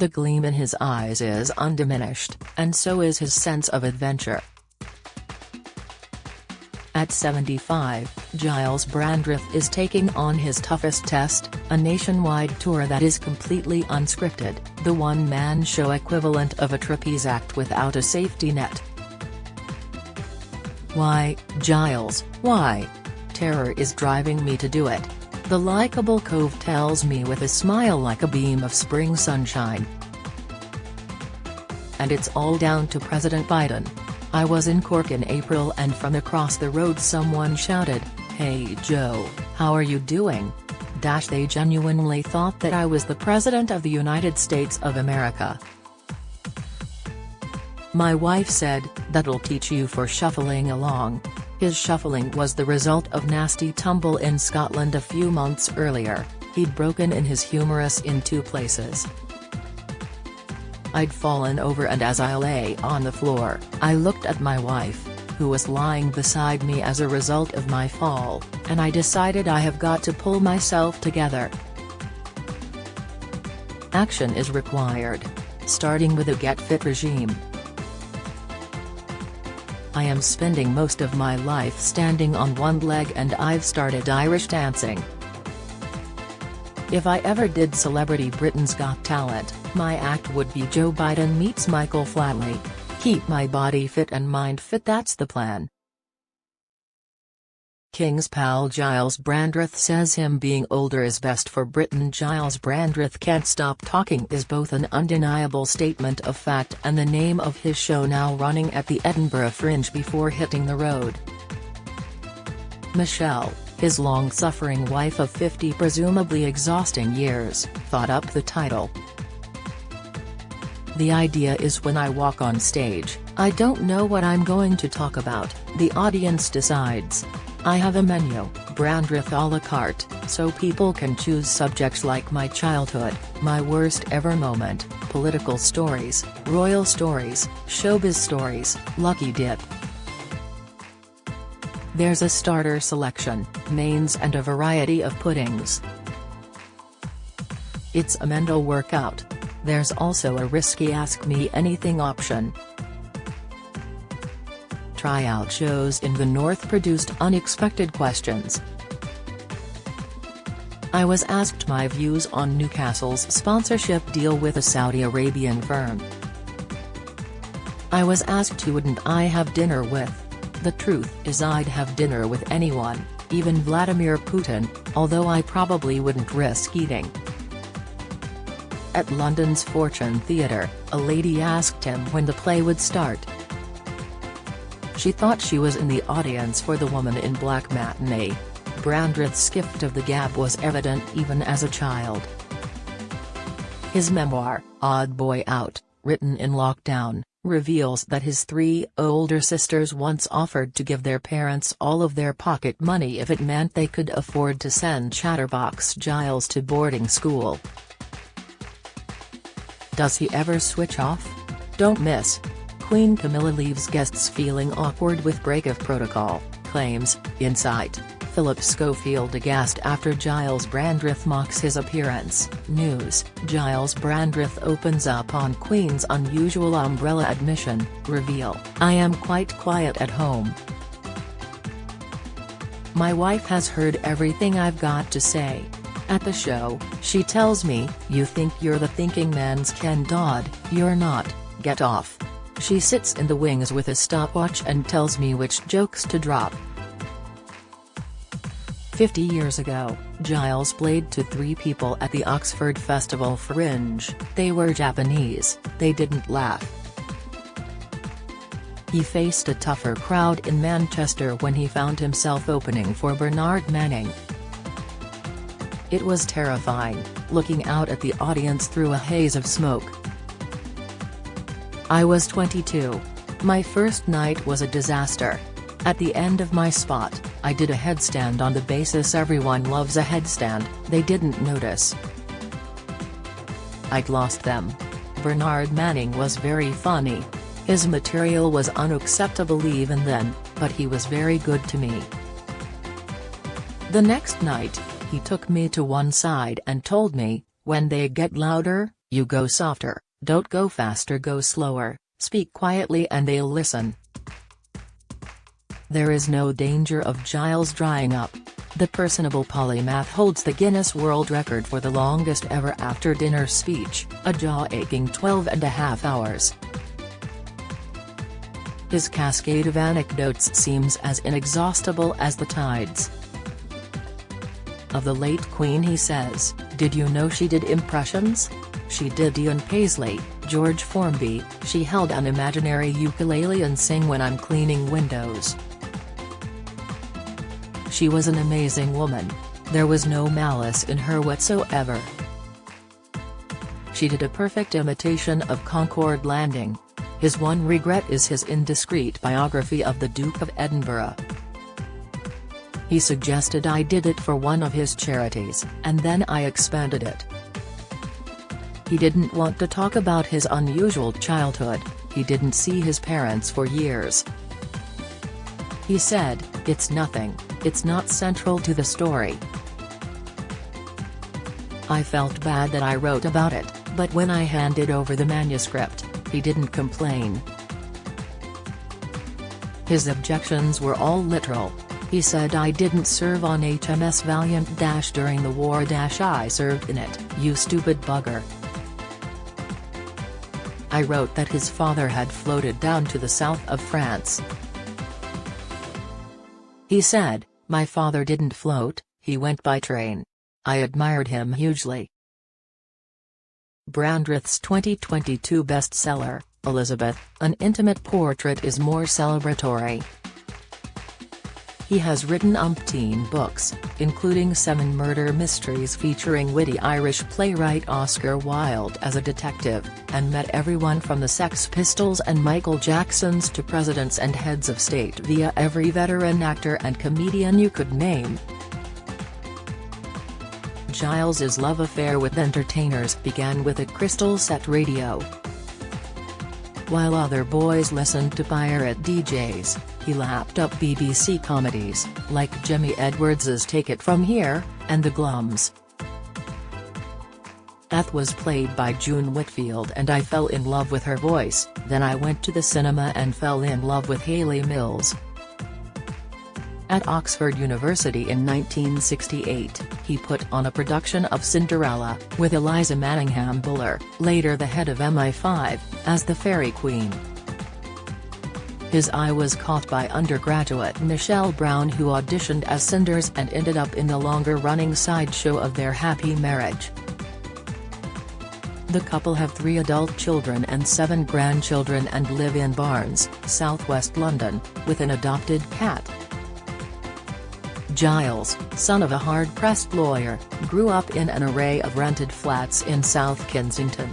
The gleam in his eyes is undiminished, and so is his sense of adventure. At 75, Gyles Brandreth is taking on his toughest test, a nationwide tour that is completely unscripted, the one-man show equivalent of a trapeze act without a safety net. Why, Gyles, why? Terror is driving me to do it. The likable cove tells me with a smile like a beam of spring sunshine. And it's all down to President Biden. I was in Cork in April and from across the road someone shouted, "Hey Joe, how are you doing?" They genuinely thought that I was the President of the United States of America. My wife said, "That'll teach you for shuffling along." His shuffling was the result of nasty tumble in Scotland a few months earlier. He'd broken in his humerus in 2 places. I'd fallen over, and as I lay on the floor, I looked at my wife, who was lying beside me as a result of my fall, and I decided I have got to pull myself together. Action is required, starting with a Get Fit regime. I am spending most of my life standing on one leg and I've started Irish dancing. If I ever did Celebrity Britain's Got Talent, my act would be Joe Biden meets Michael Flatley. Keep my body fit and mind fit, that's the plan. King's pal Gyles Brandreth says him being older is best for Britain. Gyles Brandreth can't stop talking is both an undeniable statement of fact and the name of his show, now running at the Edinburgh Fringe before hitting the road. Michelle, his long-suffering wife of 50 presumably exhausting years, thought up the title. The idea is when I walk on stage, I don't know what I'm going to talk about, the audience decides. I have a menu, Brandreth à la carte, so people can choose subjects like my childhood, my worst ever moment, political stories, royal stories, showbiz stories, lucky dip. There's a starter selection, mains and a variety of puddings. It's a mental workout. There's also a risky Ask Me Anything option. Tryout shows in the North produced unexpected questions. I was asked my views on Newcastle's sponsorship deal with a Saudi Arabian firm. I was asked who wouldn't I have dinner with. The truth is I'd have dinner with anyone, even Vladimir Putin, although I probably wouldn't risk eating. At London's Fortune Theatre, a lady asked him when the play would start. She thought she was in the audience for The Woman in Black matinee. Brandreth's gift of the gab was evident even as a child. His memoir, Odd Boy Out, written in lockdown, reveals that his 3 older sisters once offered to give their parents all of their pocket money if it meant they could afford to send Chatterbox Gyles to boarding school. Does he ever switch off? Don't miss. Queen Camilla leaves guests feeling awkward with break of protocol, claims, Insight. Philip Schofield aghast after Gyles Brandreth mocks his appearance. News, Gyles Brandreth opens up on Queen's unusual umbrella admission, reveal, "I am quite quiet at home. My wife has heard everything I've got to say. At the show, she tells me, you think you're the thinking man's Ken Dodd, you're not, get off." She sits in the wings with a stopwatch and tells me which jokes to drop. 50 years ago, Gyles played to 3 people at the Oxford Festival Fringe. They were Japanese, they didn't laugh. He faced a tougher crowd in Manchester when he found himself opening for Bernard Manning. It was terrifying, looking out at the audience through a haze of smoke. I was 22. My first night was a disaster. At the end of my spot, I did a headstand on the basis everyone loves a headstand. They didn't notice. I'd lost them. Bernard Manning was very funny. His material was unacceptable even then, but he was very good to me. The next night, he took me to one side and told me, when they get louder, You go softer, don't go faster, go slower, speak quietly and they'll listen. There is no danger of Gyles drying up. The personable polymath holds the Guinness World Record for the longest ever after-dinner speech, a jaw-aching 12.5 hours. His cascade of anecdotes seems as inexhaustible as the tides. Of the late Queen he says, "Did you know she did impressions? She did Ian Paisley, George Formby, she held an imaginary ukulele and sang when I'm cleaning windows. She was an amazing woman. There was no malice in her whatsoever. She did a perfect imitation of Concord Landing." His one regret is his indiscreet biography of the Duke of Edinburgh. He suggested I did it for one of his charities, and then I expanded it. He didn't want to talk about his unusual childhood, he didn't see his parents for years. He said, "It's nothing, it's not central to the story." I felt bad that I wrote about it, but when I handed over the manuscript, he didn't complain. His objections were all literal. He said I didn't serve on HMS Valiant - during the war - I served in it, you stupid bugger. I wrote that his father had floated down to the south of France. He said, "My father didn't float, he went by train." I admired him hugely. Brandreth's 2022 bestseller, Elizabeth, An Intimate Portrait is more celebratory. He has written umpteen books, including 7 murder mysteries featuring witty Irish playwright Oscar Wilde as a detective, and met everyone from the Sex Pistols and Michael Jacksons to presidents and heads of state via every veteran actor and comedian you could name. Gyles's love affair with entertainers began with a Crystal Set radio. While other boys listened to pirate DJs, he lapped up BBC comedies, like Jimmy Edwards's Take It From Here, and The Glums. Eth was played by June Whitfield and I fell in love with her voice, then I went to the cinema and fell in love with Hayley Mills. At Oxford University in 1968, he put on a production of Cinderella, with Eliza Manningham Buller, later the head of MI5, as the Fairy Queen. His eye was caught by undergraduate Michelle Brown, who auditioned as Cinders and ended up in the longer-running sideshow of their happy marriage. The couple have 3 adult children and 7 grandchildren and live in Barnes, southwest London, with an adopted cat. Gyles, son of a hard-pressed lawyer, grew up in an array of rented flats in South Kensington.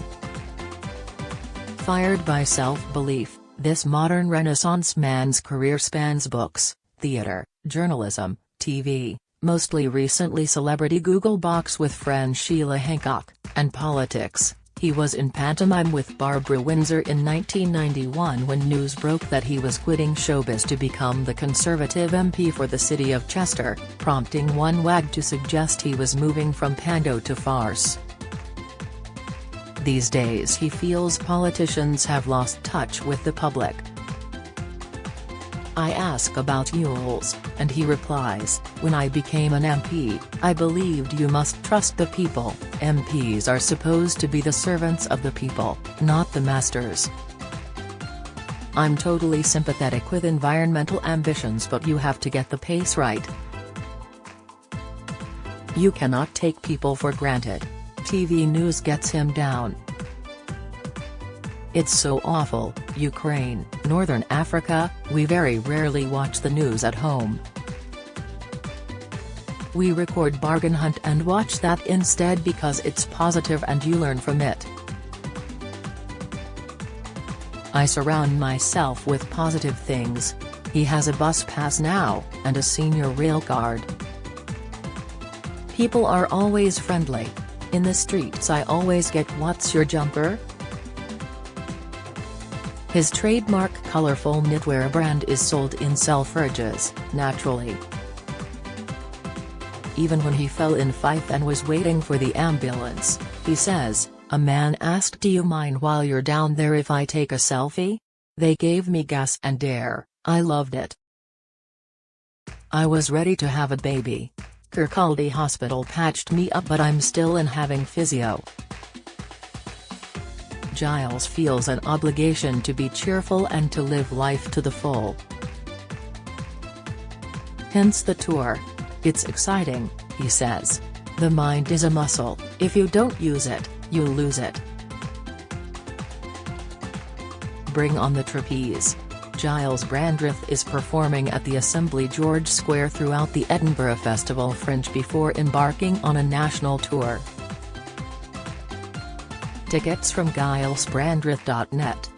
Fired by self-belief, this modern Renaissance man's career spans books, theatre, journalism, TV, mostly recently celebrity Google Box with friend Sheila Hancock, and politics. He was in pantomime with Barbara Windsor in 1991 when news broke that he was quitting showbiz to become the Conservative MP for the city of Chester, prompting one wag to suggest he was moving from Pando to farce. These days he feels politicians have lost touch with the public. I ask about Gyles, and he replies, "When I became an MP, I believed you must trust the people. MPs are supposed to be the servants of the people, not the masters. I'm totally sympathetic with environmental ambitions, but you have to get the pace right. You cannot take people for granted." TV news gets him down. "It's so awful, Ukraine, Northern Africa, we very rarely watch the news at home. We record Bargain Hunt and watch that instead because it's positive and you learn from it. I surround myself with positive things." He has a bus pass now, and a senior rail card. "People are always friendly. In the streets I always get 'What's your jumper?'" His trademark colorful knitwear brand is sold in Selfridges, naturally. Even when he fell in Fife and was waiting for the ambulance, he says, A man asked, "Do you mind while you're down there if I take a selfie?" They gave me gas and air, I loved it. I was ready to have a baby. Kirkcaldy Hospital patched me up but I'm still in having physio. Gyles feels an obligation to be cheerful and to live life to the full. Hence the tour. "It's exciting," he says. "The mind is a muscle, if you don't use it, you lose it." Bring on the trapeze. Gyles Brandreth is performing at the Assembly George Square throughout the Edinburgh Festival Fringe before embarking on a national tour. Tickets from gylesbrandreth.net.